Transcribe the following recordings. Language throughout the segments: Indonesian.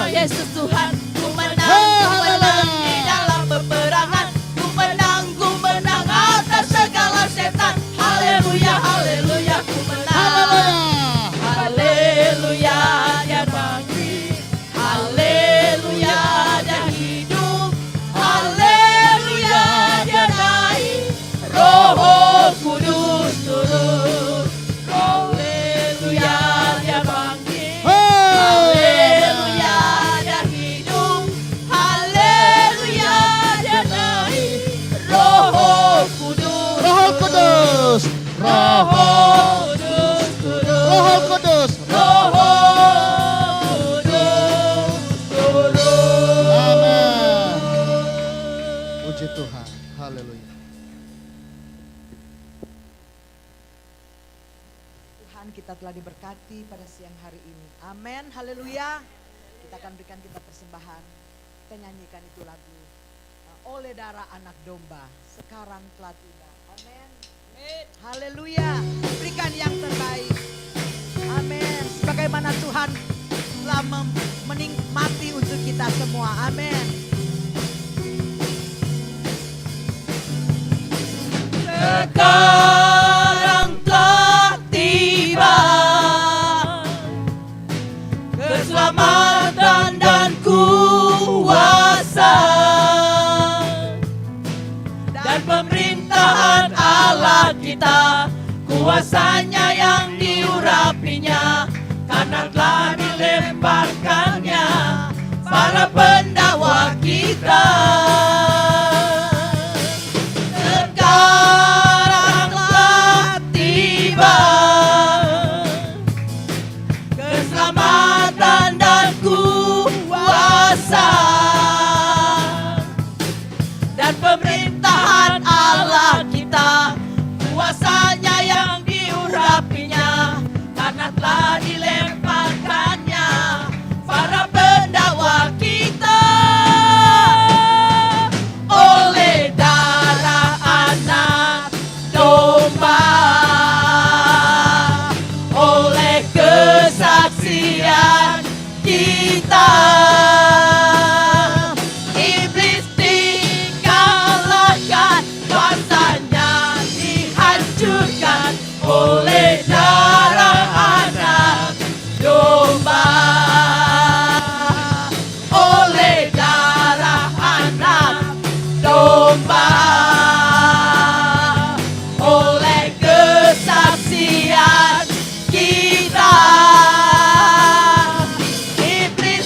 Yesus Tuhan. Ku menang di dalam peperangan. Ku menang atas segala setan. Haleluya, haleluya, ku menang. Haleluya, dia bangkit. Haleluya, dia hidup. Haleluya, dia naik. Roh Kudus turun. Haleluya, dia bangkit. Haleluya, dia hidup. Haleluya, dia naik. Roh Kudus. Roh Kudus. Roh Kudus turun. Roh Kudus. Roh Kudus turun. Amin. Puji Tuhan. Haleluya. Tuhan, kita telah diberkati pada siang hari ini. Amin, haleluya. Kita akan berikan kita persembahan. Kita nyanyikan itu lagu Oleh Darah Anak Domba sekarang telah tiba. Amin. Haleluya. Berikan yang terbaik. Amin. Sebagaimana Tuhan telah menikmati untuk kita semua. Amin. Sekarang telah tiba keselamatan dan kuasa dan pemerintahan Allah kita, kuasanya yang diurapinya, karena telah dilemparkannya para pendakwa kita. Sekarang telah tiba keselamatan dan kuasa dan pemerintahan Allah kita, kuasanya yang diurapinya, karena telah dilemparkannya para pendakwa kita. Oleh darah anak domba, oleh kesaksian kita, iblis dikalahkan, kuasanya dihancurkan. Oleh darah anak domba, oleh darah anak domba, oleh kesaksian kita, iblis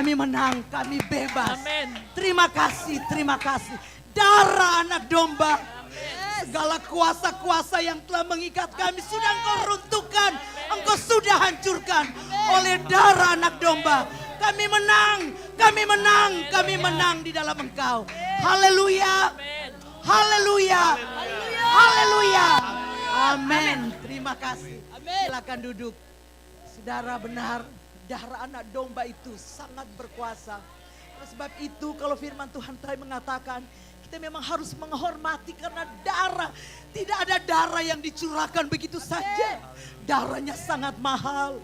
Kami menang, kami bebas. Amin. Terima kasih, terima kasih. Darah anak domba. Segala kuasa-kuasa yang telah mengikat kami sudah Engkau runtuhkan. Engkau sudah hancurkan oleh darah anak domba. Kami menang, kami menang, kami menang di dalam Engkau. Haleluya. Haleluya. Haleluya. Amin. Terima kasih. Silakan duduk. Saudara, benar, darah anak domba itu sangat berkuasa. Oleh sebab itu kalau firman Tuhan tadi mengatakan kita memang harus menghormati karena darah. Tidak ada darah yang dicurahkan begitu saja. Darahnya sangat mahal.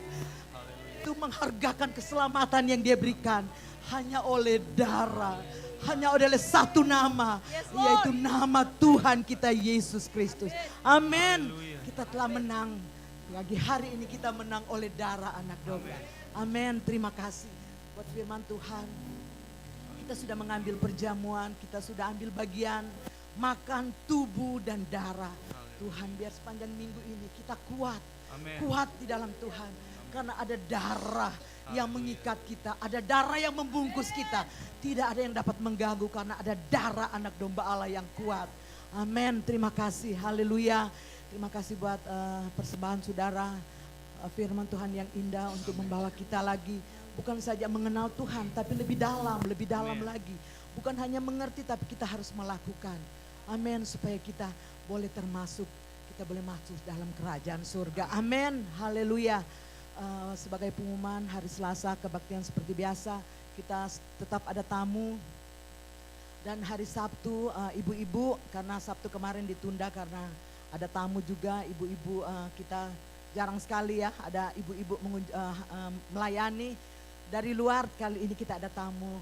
Itu menghargakan keselamatan yang dia berikan hanya oleh darah. Hanya oleh satu nama, yaitu nama Tuhan kita Yesus Kristus. Amin. Kita telah menang. Pagi hari ini kita menang oleh darah anak domba. Amin. Terima kasih buat firman Tuhan. Kita sudah mengambil perjamuan, kita sudah ambil bagian makan tubuh dan darah. Tuhan, biar sepanjang minggu ini kita kuat. Kuat di dalam Tuhan. Karena ada darah yang mengikat kita, ada darah yang membungkus kita. Tidak ada yang dapat mengganggu karena ada darah anak domba Allah yang kuat. Amin. Terima kasih. Haleluya. Terima kasih buat persembahan saudara. Firman Tuhan yang indah untuk membawa kita lagi. Bukan saja mengenal Tuhan, tapi lebih dalam lagi. Bukan hanya mengerti, tapi kita harus melakukan. Amin, supaya kita boleh termasuk, kita boleh masuk dalam kerajaan surga. Amin, haleluya. Sebagai pengumuman hari Selasa kebaktian seperti biasa, kita tetap ada tamu. Dan hari Sabtu ibu-ibu, karena Sabtu kemarin ditunda karena ada tamu juga, ibu-ibu kita jarang sekali ya, ada ibu-ibu melayani. Dari luar kali ini kita ada tamu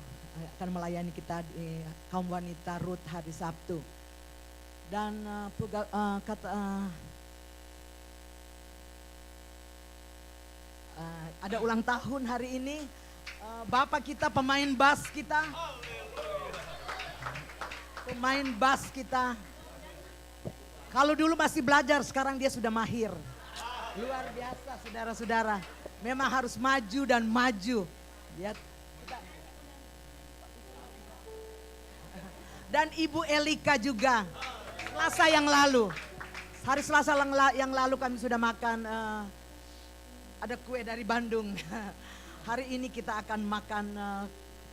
akan melayani kita di kaum wanita Ruth hari Sabtu. Dan ada ulang tahun hari ini. Bapak kita pemain bass kita. Pemain bass kita. Kalau dulu masih belajar, sekarang dia sudah mahir. Luar biasa saudara-saudara. Memang harus maju dan maju. Lihat. Dan Ibu Elika juga. Selasa yang lalu. Hari Selasa yang lalu kami sudah makan ada kue dari Bandung. Hari ini kita akan makan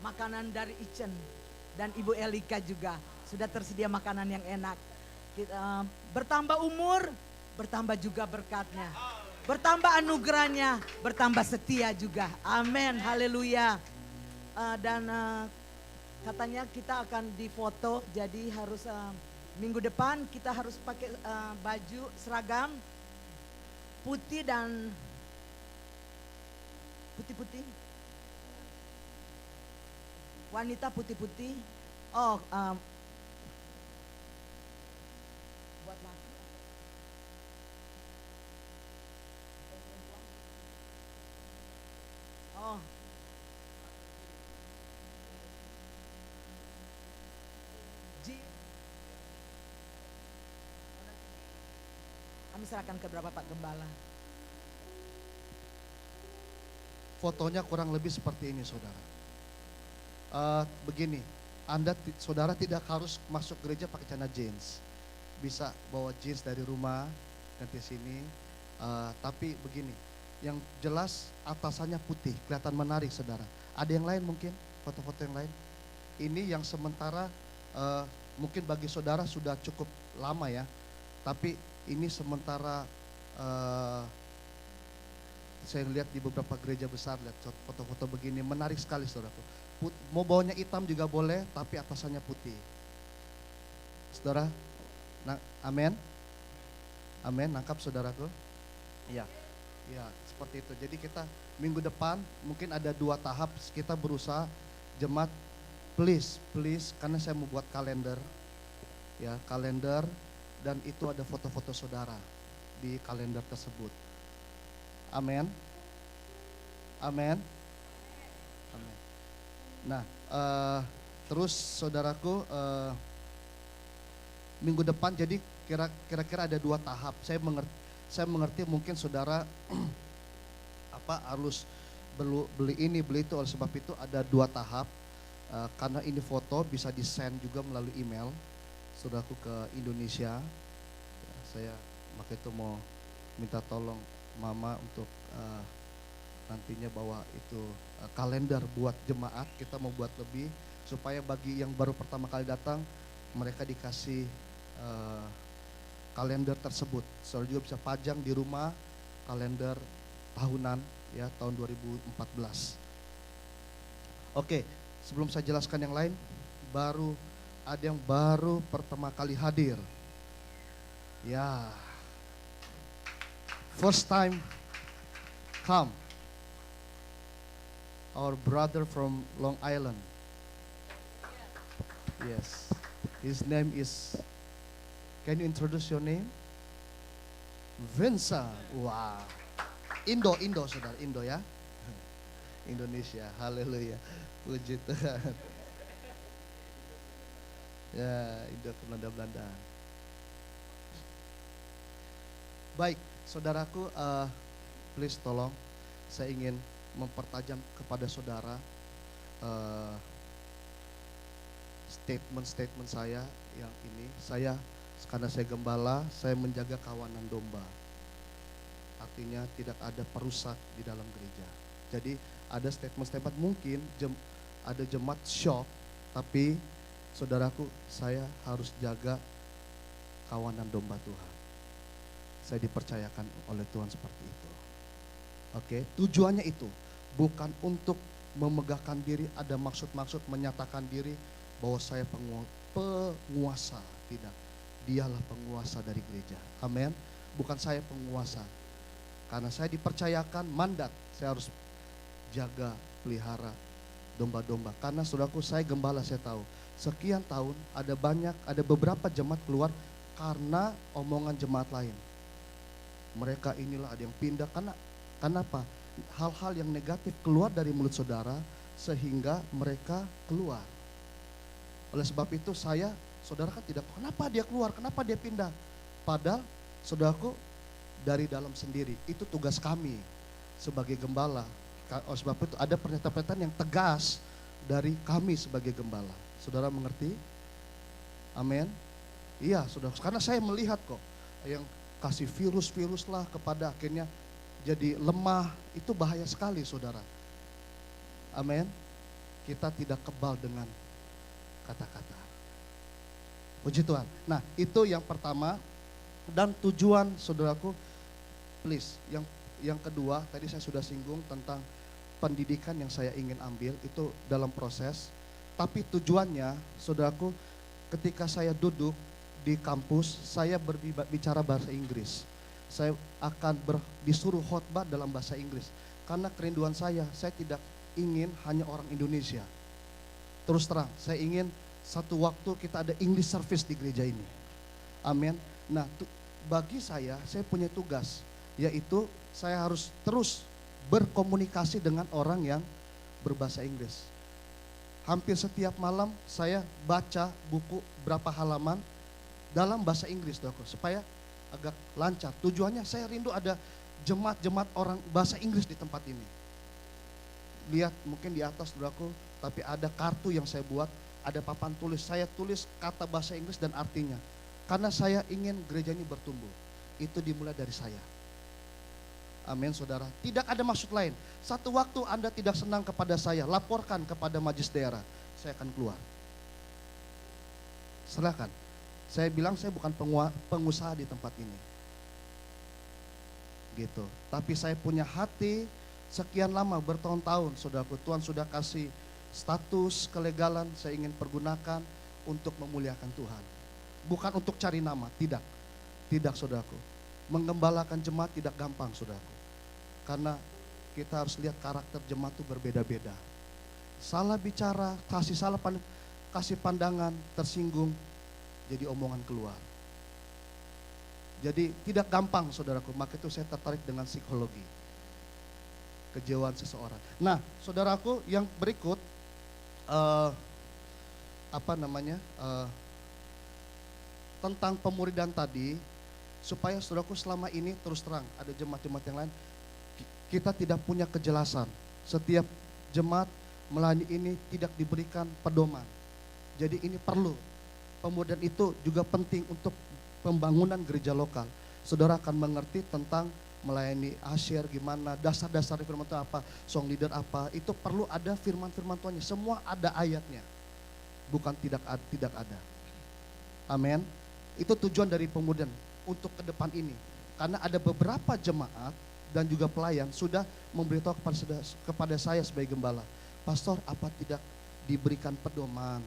makanan dari Icen. Dan Ibu Elika juga. Sudah tersedia makanan yang enak. Bertambah umur, bertambah juga berkatnya. Bertambah anugerahnya, bertambah setia juga. Amin, haleluya. Dan katanya kita akan difoto, jadi harus minggu depan kita harus pakai baju seragam putih dan putih-putih. Wanita putih-putih. Oh, buat laki. Oh. Kami serahkan ke berapa Pak Gembala. Fotonya kurang lebih seperti ini saudara. Begini, saudara tidak harus masuk gereja pakai celana jeans. Bisa bawa jeans dari rumah dan di sini. Tapi begini, yang jelas atasannya putih, kelihatan menarik saudara. Ada yang lain mungkin, foto-foto yang lain. Ini yang sementara mungkin bagi saudara sudah cukup lama ya. Tapi ini sementara saya lihat di beberapa gereja besar, lihat foto-foto begini, menarik sekali saudaraku. Mau bawanya hitam juga boleh, tapi atasannya putih. Saudara, amin? Amin, nangkap saudaraku? Iya. Ya, seperti itu. Jadi kita minggu depan mungkin ada 2 tahap, kita berusaha jemaat, please, karena saya mau buat kalender. Ya, kalender, dan itu ada foto-foto saudara di kalender tersebut. Amin. Amin. Amin. Nah, terus saudaraku, minggu depan jadi kira-kira ada 2 tahap. Saya mengerti mungkin saudara harus beli ini beli itu. Oleh sebab itu ada 2 tahap. Karena ini foto bisa di-send juga melalui email saudaraku ke Indonesia. Saya maka itu mau minta tolong mama untuk nantinya bawa itu kalender buat jemaat. Kita mau buat lebih supaya bagi yang baru pertama kali datang mereka dikasih kalender tersebut. Saudara juga bisa pajang di rumah kalender tahunan ya tahun 2014. Oke, sebelum saya jelaskan yang lain, ada yang baru pertama kali hadir. Ya. First time come. Our brother from Long Island. Yes. His name is, can you introduce your name? Vincent. Wow. Indo saudara, Indo ya. Indonesia, haleluya. Puji Tuhan. Ya, Indo ke Belanda. Baik, saudaraku, please tolong, saya ingin mempertajam kepada saudara statement saya yang ini. Karena saya gembala, saya menjaga kawanan domba. Artinya tidak ada perusak di dalam gereja. Jadi ada statement mungkin ada jemaat shock, tapi saudaraku, saya harus jaga kawanan domba Tuhan. Saya dipercayakan oleh Tuhan seperti itu. Oke, tujuannya itu bukan untuk memegahkan diri, ada maksud-maksud menyatakan diri bahwa saya penguasa, tidak. Dialah penguasa dari gereja. Amin. Bukan saya penguasa. Karena saya dipercayakan mandat, saya harus jaga, pelihara domba-domba. Karena saudaraku, saya gembala, saya tahu. Sekian tahun ada beberapa jemaat keluar karena omongan jemaat lain. Mereka inilah ada yang pindah karena apa? Hal-hal yang negatif keluar dari mulut saudara sehingga mereka keluar. Oleh sebab itu saudara kan tidak tahu kenapa dia keluar, kenapa dia pindah. Padahal saudaraku dari dalam sendiri, itu tugas kami sebagai gembala. Oleh sebab itu ada pernyataan-pernyataan yang tegas dari kami sebagai gembala. Saudara mengerti? Amin. Iya, saudara. Karena saya melihat kok yang kasih virus-virus lah kepada akhirnya jadi lemah, itu bahaya sekali saudara. Amin. Kita tidak kebal dengan kata-kata. Puji Tuhan. Nah, itu yang pertama. Dan tujuan saudaraku, please, yang kedua tadi saya sudah singgung tentang pendidikan yang saya ingin ambil itu dalam proses. Tapi tujuannya saudaraku, ketika saya duduk di kampus, saya berbicara bahasa Inggris. Saya akan disuruh khotbah dalam bahasa Inggris. Karena kerinduan saya tidak ingin hanya orang Indonesia. Terus terang, saya ingin satu waktu kita ada English service di gereja ini. Amin. Nah, bagi saya punya tugas, yaitu saya harus terus berkomunikasi dengan orang yang berbahasa Inggris. Hampir setiap malam saya baca buku berapa halaman dalam bahasa Inggris, supaya agak lancar. Tujuannya saya rindu ada jemaat-jemaat orang bahasa Inggris di tempat ini. Lihat mungkin di atas saudaraku, tapi ada kartu yang saya buat, ada papan tulis. Saya tulis kata bahasa Inggris dan artinya. Karena saya ingin gereja ini bertumbuh. Itu dimulai dari saya. Amin saudara. Tidak ada maksud lain. Satu waktu Anda tidak senang kepada saya, laporkan kepada majelis daerah. Saya akan keluar. Silakan. Saya bilang saya bukan pengusaha di tempat ini. Gitu. Tapi saya punya hati sekian lama, bertahun-tahun saudaraku. Tuhan sudah kasih status kelegalan, saya ingin pergunakan untuk memuliakan Tuhan. Bukan untuk cari nama, tidak. Tidak saudaraku. Menggembalakan jemaat tidak gampang saudaraku. Karena kita harus lihat karakter jemaat itu berbeda-beda. Salah bicara, kasih pandangan, tersinggung, jadi omongan keluar. Jadi tidak gampang saudaraku, maka itu saya tertarik dengan psikologi. Kejiwaan seseorang. Nah saudaraku, yang berikut, tentang pemuridan tadi, supaya saudaraku selama ini terus terang, ada jemaat-jemaat yang lain, kita tidak punya kejelasan. Setiap jemaat melayani ini tidak diberikan pedoman. Jadi ini perlu. Kemudian itu juga penting untuk pembangunan gereja lokal. Saudara akan mengerti tentang melayani asyir gimana, dasar-dasar firman Tuhan apa, song leader apa, itu perlu ada firman-firman Tuhannya. Semua ada ayatnya. Bukan tidak ada. Amin. Itu tujuan dari pemuda untuk ke depan ini. Karena ada beberapa jemaat dan juga pelayan sudah memberitahu kepada saya sebagai gembala, pastor, apa tidak diberikan pedoman,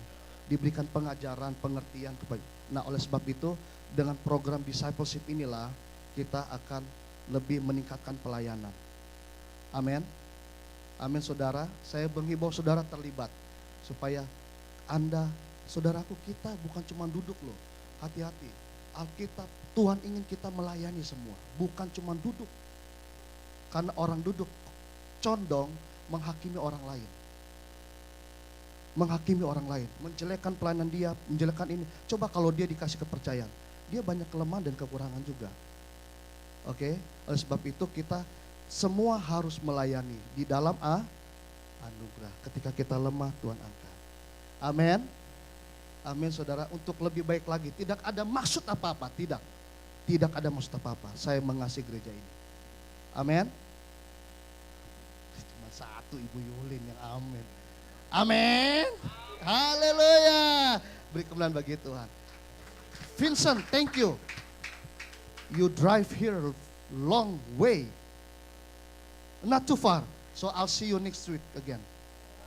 diberikan pengajaran, pengertian kepada. Nah, oleh sebab itu dengan program discipleship inilah kita akan lebih meningkatkan pelayanan. Amin. Amin, saudara. Saya menghimbau saudara terlibat supaya Anda, saudaraku, kita bukan cuma duduk loh. Hati-hati. Alkitab, Tuhan ingin kita melayani semua, bukan cuma duduk. Karena orang duduk condong menghakimi orang lain. Menghakimi orang lain, menjelekkan pelayanan dia, menjelekkan ini. Coba kalau dia dikasih kepercayaan, dia banyak kelemahan dan kekurangan juga. Oke, oleh sebab itu kita semua harus melayani di dalam anugerah. Ketika kita lemah, Tuhan angkat. Amin. Amin, saudara. Untuk lebih baik lagi, tidak ada maksud apa-apa, tidak ada maksud apa-apa. Saya mengasihi gereja ini. Amin. Cuma satu Ibu Yulin yang amin. Amin. Haleluya. Beri kemuliaan bagi Tuhan. Vincent, thank you. You drive here long way. Not too far. So I'll see you next week again.